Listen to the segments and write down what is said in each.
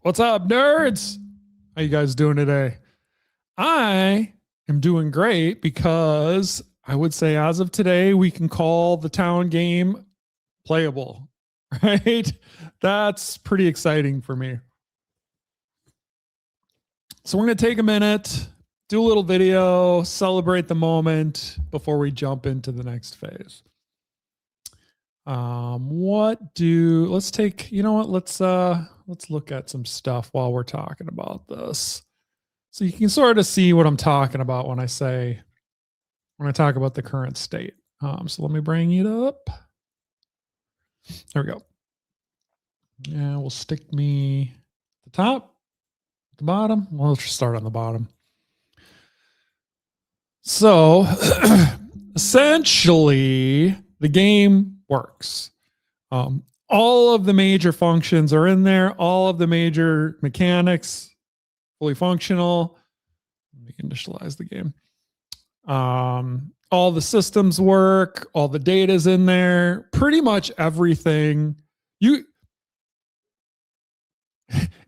What's up, nerds? How you guys doing today? I am doing great because I would say as of today, we can call the town game playable, right? That's pretty exciting for me. So we're going to take a minute, do a little video, celebrate the moment before we jump into the next phase. Let's take, you know what, let's look at some stuff while we're talking about this. So you can sort of see what I'm talking about when I talk about the current state. So let me bring it up. There we go. Yeah, we'll stick me at the top, the bottom. Well, let's just start on the bottom. So essentially the game works. All of the major functions are in there. All of the major mechanics, fully functional. Let me initialize the game. All the systems work. All the data's in there. Pretty much everything.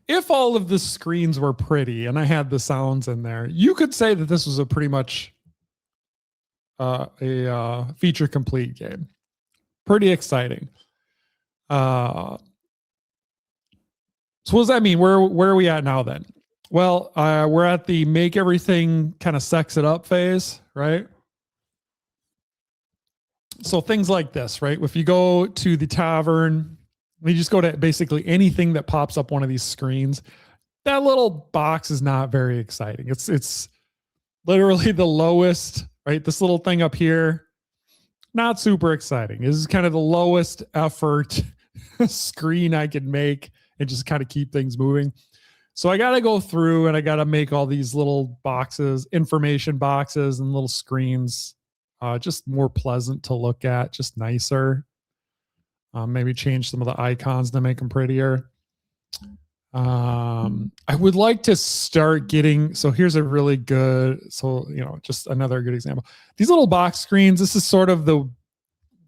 If all of the screens were pretty and I had the sounds in there, you could say that this was a pretty much a feature complete game. Pretty exciting. So what does that mean? Where are we at now then? Well, we're at the make everything kind of sex it up phase, right? So things like this, right? If you go to the tavern, you just go to basically anything that pops up one of these screens. That little box is not very exciting. It's literally the lowest, right? This little thing up here, not super exciting. This is kind of the lowest effort screen I could make and just kind of keep things moving. So I got to go through and I got to make all these little boxes, information boxes and little screens, just more pleasant to look at, just nicer. Maybe change some of the icons to make them prettier. I would like to start getting, so here's a really good, just another good example. These little box screens, this is sort of the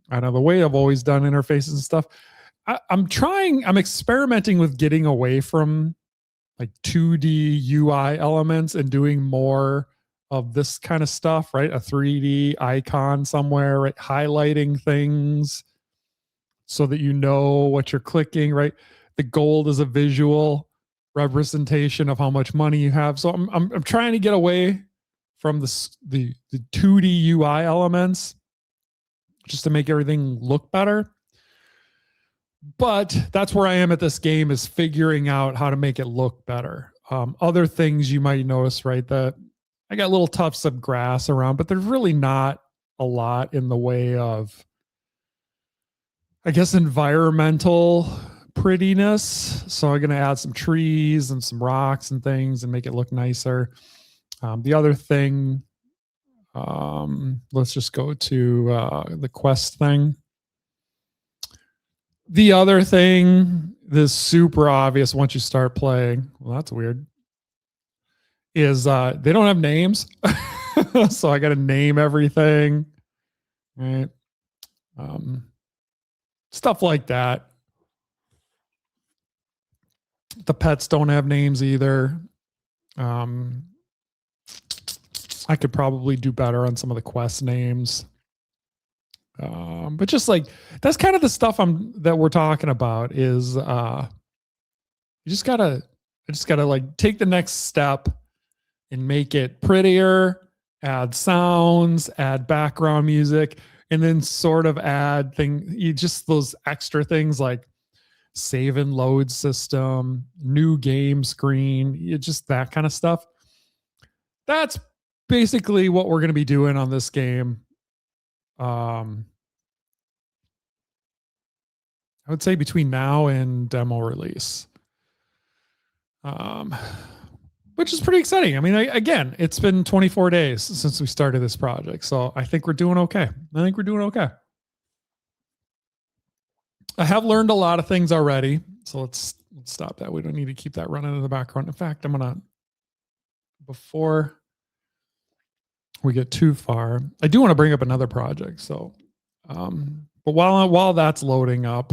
way I've always done interfaces and stuff. I'm experimenting with getting away from like 2D UI elements and doing more of this kind of stuff, right? A 3D icon somewhere, right? Highlighting things so that you know what you're clicking, right? The gold is a visual representation of how much money you have. So I'm trying to get away from the 2D UI elements just to make everything look better. But that's where I am at this game, is figuring out how to make it look better. Other things you might notice, right? That I got little tufts of grass around, but there's really not a lot in the way of, I guess, environmental prettiness. So I'm going to add some trees and some rocks and things and make it look nicer. The other thing, let's just go to the quest thing. The other thing that's super obvious once you start playing, well, that's weird, is they don't have names. So I got to name everything, right? Stuff like that. The pets don't have names either. I could probably do better on some of the quest names. But just like, that's kind of the stuff that we're talking about is, I just gotta like take the next step and make it prettier, add sounds, add background music, and then sort of add just those extra things like save and load system, new game screen, just that kind of stuff. That's basically what we're going to be doing on this game. I would say between now and demo release, which is pretty exciting. I mean, again, it's been 24 days since we started this project, so I think we're doing okay. I have learned a lot of things already, so let's stop that. We don't need to keep that running in the background. In fact, before we get too far, I do want to bring up another project. So, but while that's loading up,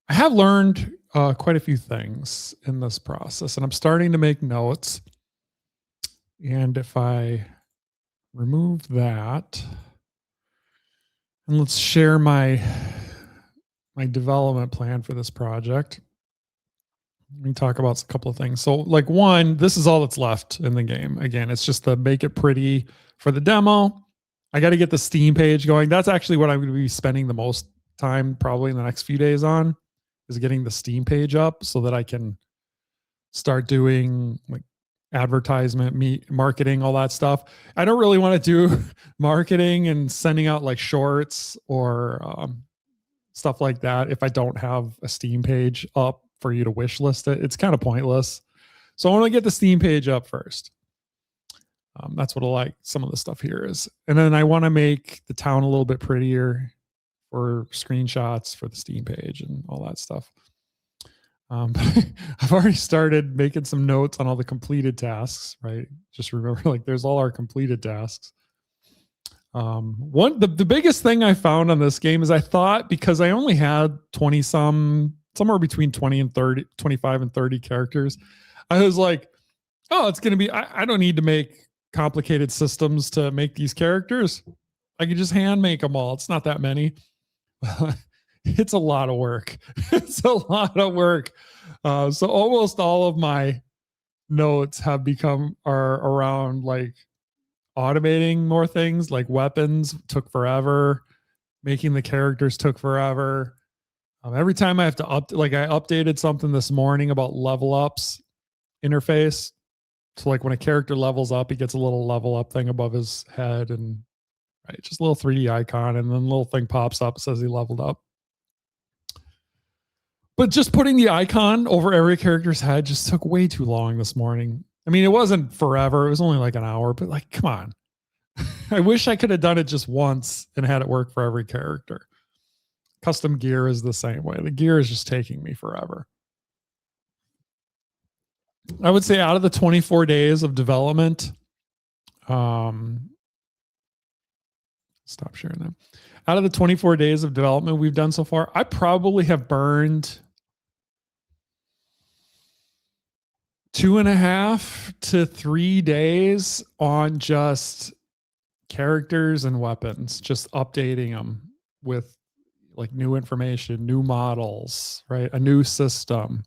I have learned quite a few things in this process, and I'm starting to make notes. And if I remove that, and let's share my development plan for this project. Let me talk about a couple of things. So, like one, this is all that's left in the game. Again, it's just to make it pretty for the demo. I got to get the Steam page going. That's actually what I'm going to be spending the most time probably in the next few days on, is getting the Steam page up so that I can start doing like advertisement, marketing, all that stuff. I don't really want to do marketing and sending out like shorts or stuff like that if I don't have a Steam page up for you to wish list it. It's kind of pointless. So I want to get the Steam page up first. That's what I like some of the stuff here is. And then I want to make the town a little bit prettier for screenshots for the Steam page and all that stuff. I've already started making some notes on all the completed tasks, right? Just remember, like, there's all our completed tasks. The biggest thing I found on this game is I thought, because I only had 20 somewhere between 20 and 30, 25 and 30 characters, I was like, oh, it's going to be, I don't need to make complicated systems to make these characters. I can just hand make them all. It's not that many. It's a lot of work. It's a lot of work. So almost all of my notes are around like automating more things, like weapons took forever. Making the characters took forever. Every time I have to I updated something this morning about level ups interface. So like when a character levels up, he gets a little level up thing above his head, and right, just a little 3D icon, and then a little thing pops up, says he leveled up. But just putting the icon over every character's head just took way too long this morning. I mean, it wasn't forever. It was only like an hour, but like, come on. I wish I could have done it just once and had it work for every character. Custom gear is the same way. The gear is just taking me forever. I would say out of the 24 days of development, stop sharing them. Out of the 24 days of development we've done so far, I probably have burned 2.5 to 3 days on just characters and weapons, just updating them with like new information, new models, right? A new system.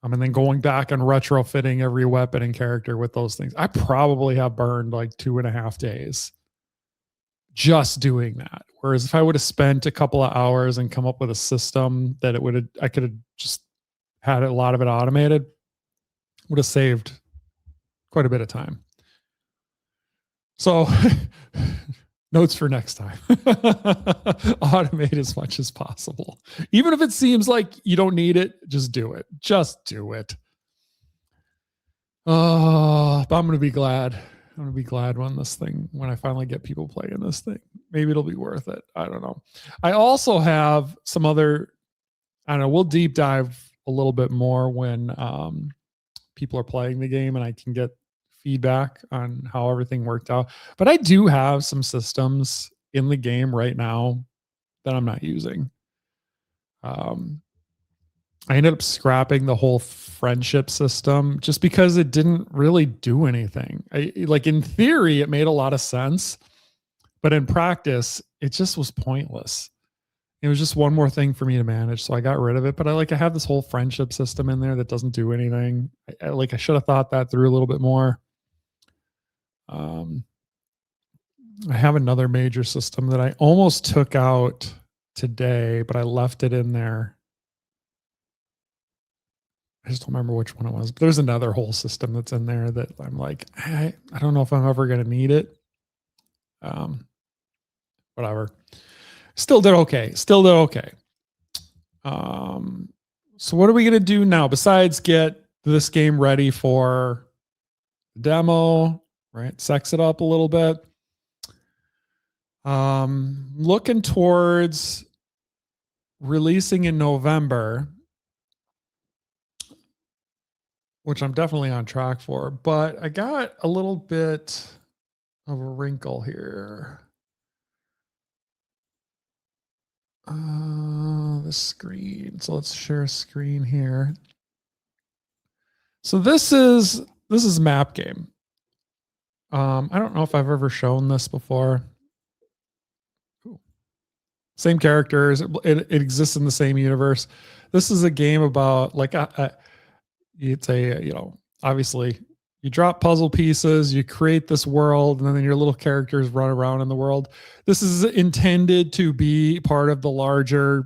And then going back and retrofitting every weapon and character with those things. I probably have burned like 2.5 days just doing that. Whereas if I would have spent a couple of hours and come up with a system that I could have just had a lot of it automated, would have saved quite a bit of time. So notes for next time. Automate as much as possible. Even if it seems like you don't need it, just do it. Just do it. Oh, but I'm going to be glad. I'm going to be glad when I finally get people playing this thing. Maybe it'll be worth it. I don't know. I also have some other, I don't know, we'll deep dive a little bit more when people are playing the game and I can get feedback on how everything worked out. But I do have some systems in the game right now that I'm not using. I ended up scrapping the whole friendship system just because it didn't really do anything. Like in theory, it made a lot of sense, but in practice, it just was pointless. It was just one more thing for me to manage, so I got rid of it. But I have this whole friendship system in there that doesn't do anything. I should have thought that through a little bit more. I have another major system that I almost took out today, but I left it in there. I just don't remember which one it was. But there's another whole system that's in there that I'm like, I don't know if I'm ever going to need it. Whatever. Still did okay. So what are we going to do now besides get this game ready for the demo, right? Sex it up a little bit. Looking towards releasing in November, which I'm definitely on track for, but I got a little bit of a wrinkle here. The screen. So let's share a screen here. So this is map game. I don't know if I've ever shown this before. Ooh. Same characters. It exists in the same universe. This is a game about like it's a, you know, obviously you drop puzzle pieces, you create this world, and then your little characters run around in the world. This is intended to be part of the larger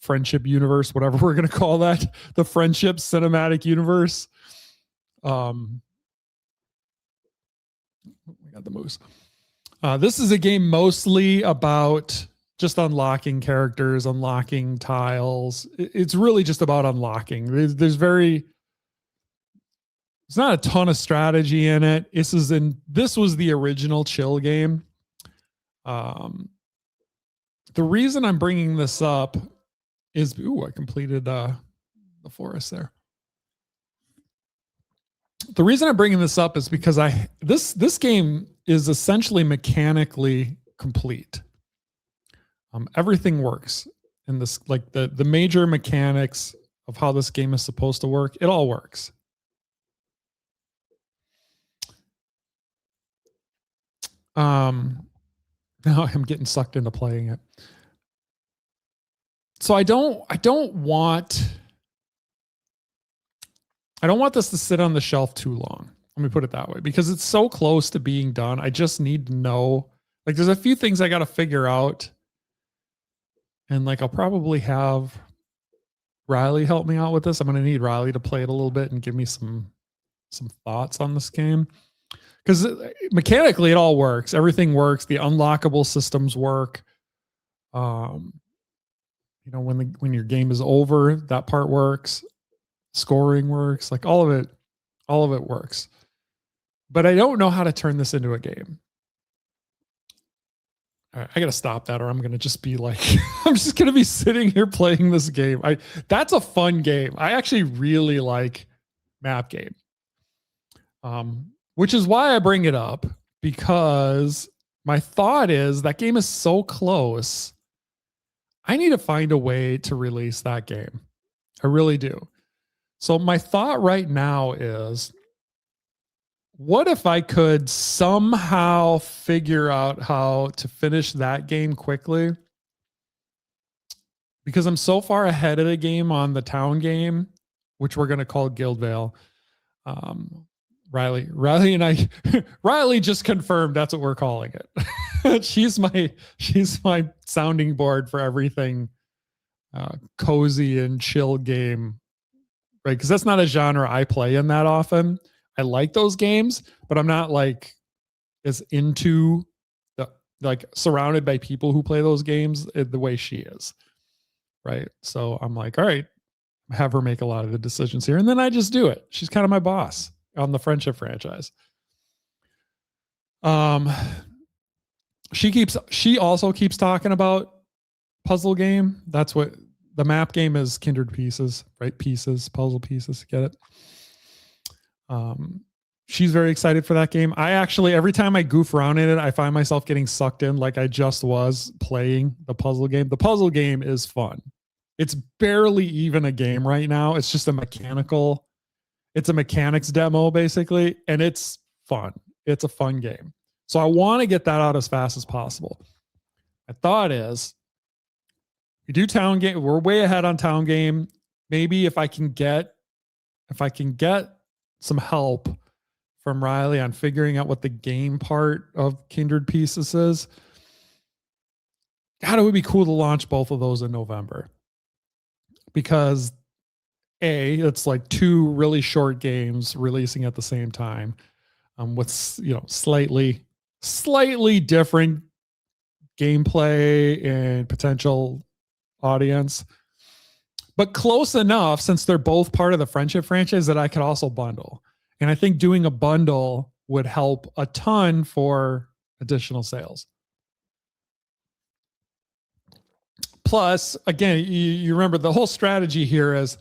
friendship universe, whatever we're going to call that, the friendship cinematic universe. We got the moose. This is a game mostly about just unlocking characters, unlocking tiles. It's really just about unlocking. There's not a ton of strategy in it. This was the original chill game. The reason I'm bringing this up is, I completed the forest there. The reason I'm bringing this up is because this game is essentially mechanically complete. Everything works in this, like the major mechanics of how this game is supposed to work. It all works. Now I'm getting sucked into playing it. So I don't want this to sit on the shelf too long. Let me put it that way, because it's so close to being done. I just need to know, like, there's a few things I got to figure out. And like, I'll probably have Riley help me out with this. I'm going to need Riley to play it a little bit and give me some thoughts on this game. Because mechanically it all works. Everything works. The unlockable systems work. You know, when your game is over, that part works. Scoring works. Like all of it works. But I don't know how to turn this into a game. All right, I gotta stop that, or I'm gonna just be like, I'm just gonna be sitting here playing this game. That's a fun game. I actually really like map game. Which is why I bring it up, because my thought is that game is so close. I need to find a way to release that game. I really do. So my thought right now is, what if I could somehow figure out how to finish that game quickly? Because I'm so far ahead of the game on the town game, which we're going to call Guildvale. Riley and I, Riley just confirmed that's what we're calling it. she's my sounding board for everything cozy and chill game, right? Because that's not a genre I play in that often. I like those games, but I'm not like as into like surrounded by people who play those games the way she is, right? So I'm like, all right, have her make a lot of the decisions here, and then I just do it. She's kind of my boss on the friendship franchise. She also keeps talking about puzzle game. That's what the map game is. Kindred pieces, right? Pieces, puzzle pieces. Get it? She's very excited for that game. I actually, every time I goof around in it, I find myself getting sucked in like I just was playing the puzzle game. The puzzle game is fun. It's barely even a game right now. It's just it's a mechanics demo basically, and it's fun. It's a fun game. So I want to get that out as fast as possible. My thought is, you do town game. We're way ahead on town game. Maybe if I can get some help from Riley on figuring out what the game part of Kindred Pieces is, God, it would be cool to launch both of those in November. Because it's like two really short games releasing at the same time, with slightly different gameplay and potential audience, but close enough since they're both part of the friendship franchise that I could also bundle. And I think doing a bundle would help a ton for additional sales. Plus, again, you remember the whole strategy here is,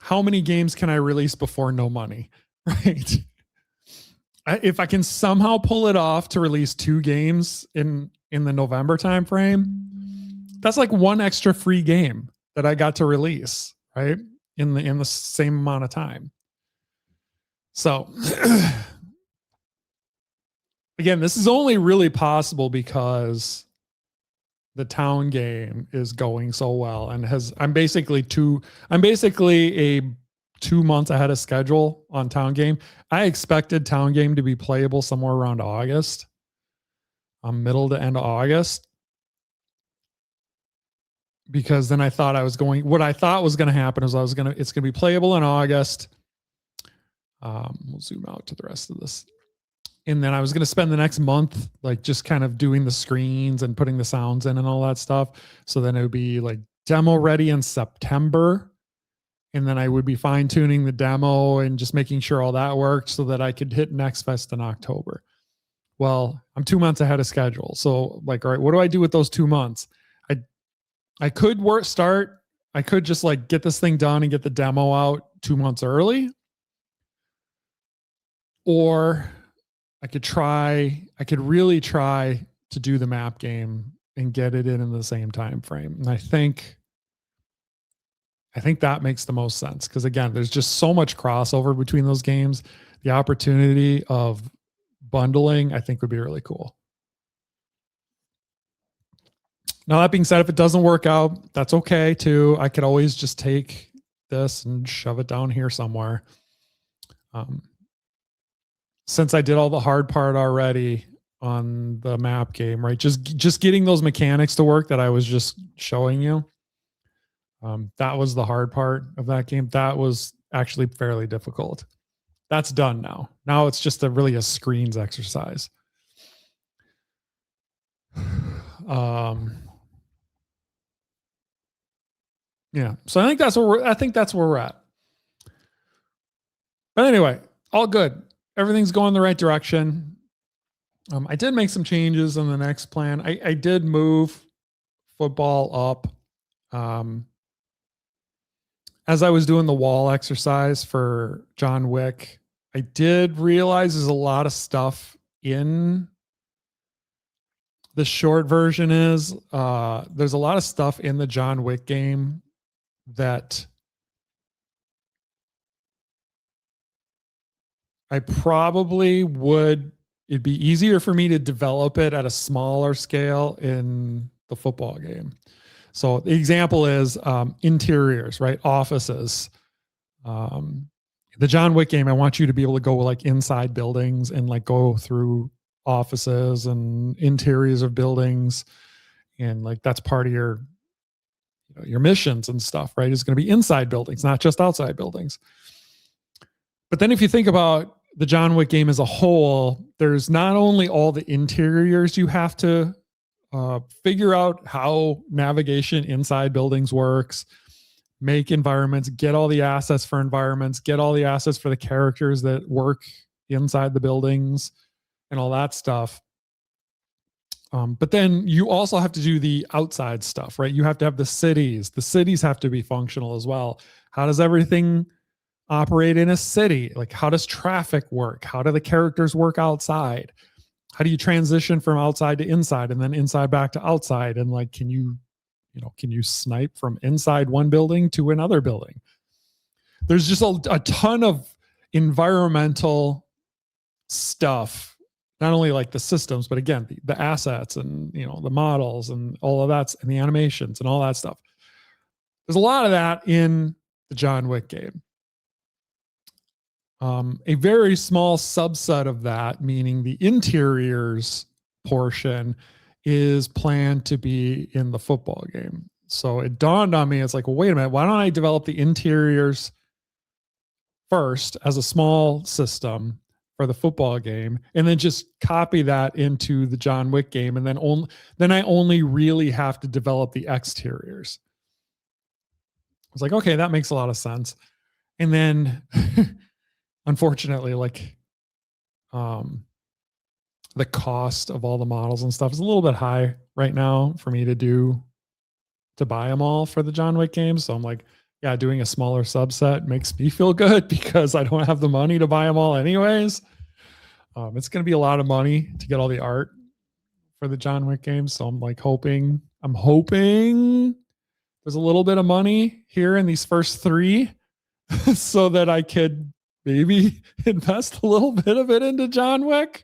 how many games can I release before no money, right? If I can somehow pull it off to release 2 games in the November timeframe, that's like one extra free game that I got to release, right? In the same amount of time. So again, this is only really possible because the town game is going so well and I'm basically a 2 months ahead of schedule on town game. I expected town game to be playable somewhere around August, middle to end of August, because then I thought what I thought was going to happen is it's going to be playable in August. We'll zoom out to the rest of this. And then I was going to spend the next month, like just kind of doing the screens and putting the sounds in and all that stuff. So then it would be like demo ready in September. And then I would be fine tuning the demo and just making sure all that worked so that I could hit Next Fest in October. Well, I'm 2 months ahead of schedule. So like, all right, what do I do with those 2 months? I could I could just like get this thing done and get the demo out 2 months early. Or I could really try to do the map game and get it in the same time frame. And I think that makes the most sense because again, there's just so much crossover between those games. The opportunity of bundling, I think, would be really cool. Now, that being said, if it doesn't work out, that's okay too. I could always just take this and shove it down here somewhere. Since I did all the hard part already on the map game, right? Just getting those mechanics to work that I was just showing you. That was the hard part of that game. That was actually fairly difficult. That's done now. Now it's just really a screens exercise. Yeah. So I think that's where we're at. But anyway, all good. Everything's going the right direction. I did make some changes in the next plan. I did move football up. As I was doing the wall exercise for John Wick, I did realize there's a lot of stuff in the short version there's a lot of stuff in the John Wick game that it'd be easier for me to develop it at a smaller scale in the football game. So the example is interiors, right? Offices. The John Wick game, I want you to be able to go like inside buildings and like go through offices and interiors of buildings. And like, that's part of your missions and stuff, right? It's going to be inside buildings, not just outside buildings. But then if you think about the John Wick game as a whole, there's not only all the interiors you have to figure out how navigation inside buildings works, make environments, get all the assets for environments, get all the assets for the characters that work inside the buildings and all that stuff. But then you also have to do the outside stuff, right? You have to have the cities. The cities have to be functional as well. How does everything operate in a city? Like, how does traffic work? How do the characters work outside? How do you transition from outside to inside and then inside back to outside? And like, can you snipe from inside one building to another building? There's just a ton of environmental stuff, not only like the systems, but again, the assets and, the models and all of that and the animations and all that stuff. There's a lot of that in the John Wick game. A very small subset of that, meaning the interiors portion, is planned to be in the football game. So it dawned on me, it's like, well, wait a minute, why don't I develop the interiors first as a small system for the football game, and then just copy that into the John Wick game, and then I only really have to develop the exteriors. I was like, okay, that makes a lot of sense. And then unfortunately, like, the cost of all the models and stuff is a little bit high right now for me to buy them all for the John Wick games. So I'm like, yeah, doing a smaller subset makes me feel good because I don't have the money to buy them all anyways. It's going to be a lot of money to get all the art for the John Wick games. So I'm like hoping I'm hoping there's a little bit of money here in these first 3 so that I could maybe invest a little bit of it into John Wick.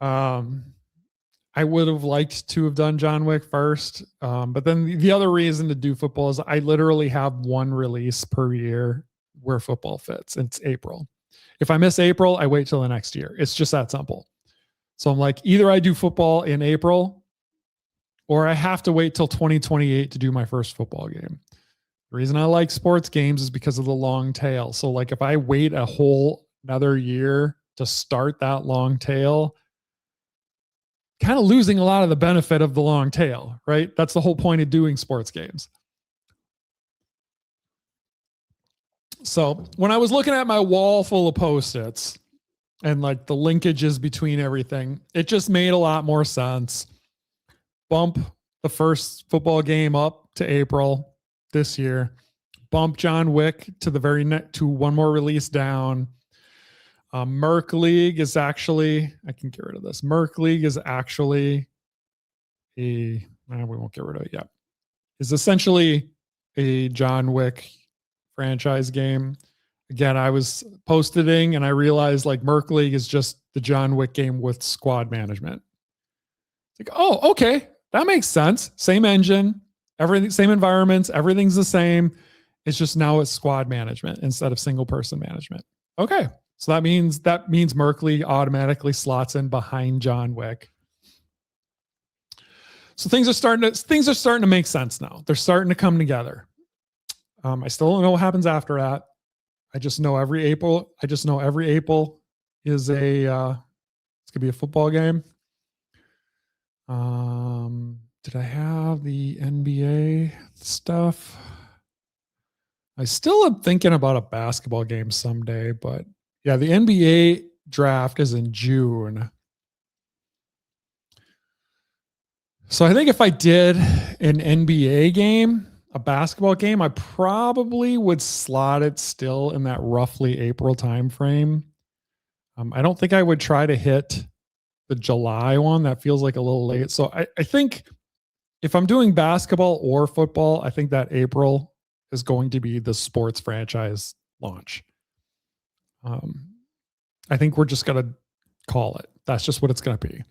I would have liked to have done John Wick first. But then the other reason to do football is I literally have one release per year where football fits. It's April. If I miss April, I wait till the next year. It's just that simple. So I'm like, either I do football in April or I have to wait till 2028 to do my first football game. The reason I like sports games is because of the long tail. So like if I wait a whole another year to start that long tail, kind of losing a lot of the benefit of the long tail, right? That's the whole point of doing sports games. So when I was looking at my wall full of Post-its and like the linkages between everything, it just made a lot more sense. Bump the first football game up to April this year. Bump John Wick to the very next, to one more release down. Merc League is actually, I can get rid of this. Merc League is actually we won't get rid of it yet. Is essentially a John Wick franchise game. Again, I was posting and I realized like Merc League is just the John Wick game with squad management. It's like, oh, okay. That makes sense. Same engine, everything, same environments, everything's the same. It's just now it's squad management instead of single person management. Okay. So that means Merc League automatically slots in behind John Wick. So things are starting to make sense now. They're starting to come together. I still don't know what happens after that. I just know every April is it's gonna be a football game. Did I have the NBA stuff? I still am thinking about a basketball game someday, but yeah, the NBA draft is in June. So I think if I did an NBA game, a basketball game, I probably would slot it still in that roughly April timeframe. I don't think I would try to hit the July one. That feels like a little late. So I think if I'm doing basketball or football, I think that April is going to be the sports franchise launch. I think we're just going to call it. That's just what it's going to be.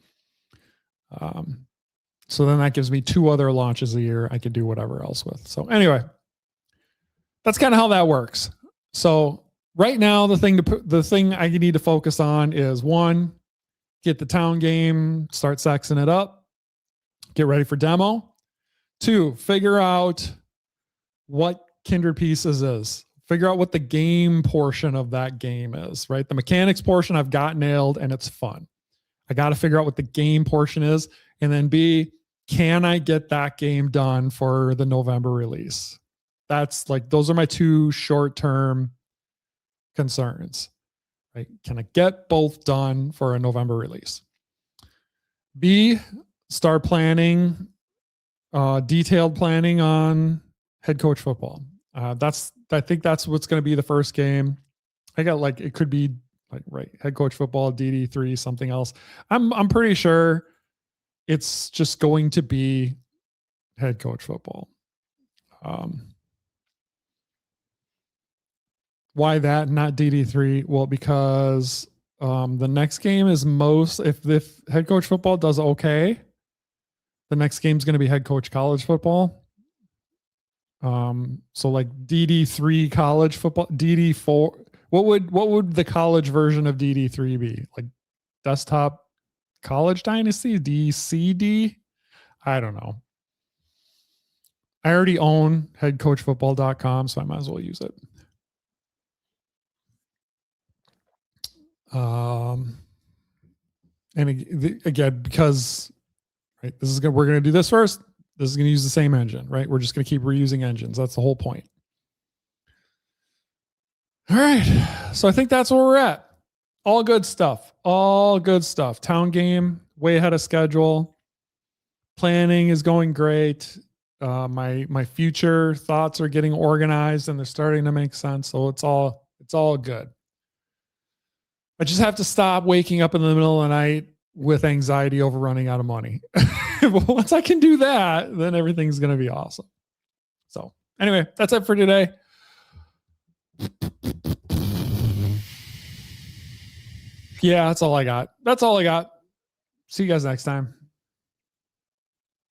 So then that gives me 2 other launches a year I could do whatever else with. So anyway, that's kind of how that works. So right now, the thing I need to focus on is 1, get the town game, start sexing it up, get ready for demo. 2, figure out what Kindred Pieces is. Figure out what the game portion of that game is, right? The mechanics portion I've got nailed and it's fun. I got to figure out what the game portion is. And then B, can I get that game done for the November release? That's like, those are my 2 short-term concerns, right? Can I get both done for a November release? B, start planning, detailed planning on head coach football. I think that's what's going to be the first game. I got like, it could be like, right, head coach football, DD3, something else. I'm pretty sure it's just going to be head coach football. Why that, not DD3? Well, because the next game is if head coach football does okay, the next game is going to be head coach college football. So like DD3 college football, DD4. What would the college version of DD3 be? Like desktop college dynasty, DCD? I don't know. I already own headcoachfootball.com, so I might as well use it. And again, because right, we're going to do this first. This is going to use the same engine, right? We're just going to keep reusing engines. That's the whole point. All right. So I think that's where we're at. All good stuff. All good stuff. Town game, way ahead of schedule. Planning is going great. My future thoughts are getting organized and they're starting to make sense. So it's all good. I just have to stop waking up in the middle of the night with anxiety over running out of money. But once I can do that, then everything's going to be awesome. So anyway, that's it for today. Yeah, that's all I got. See you guys next time.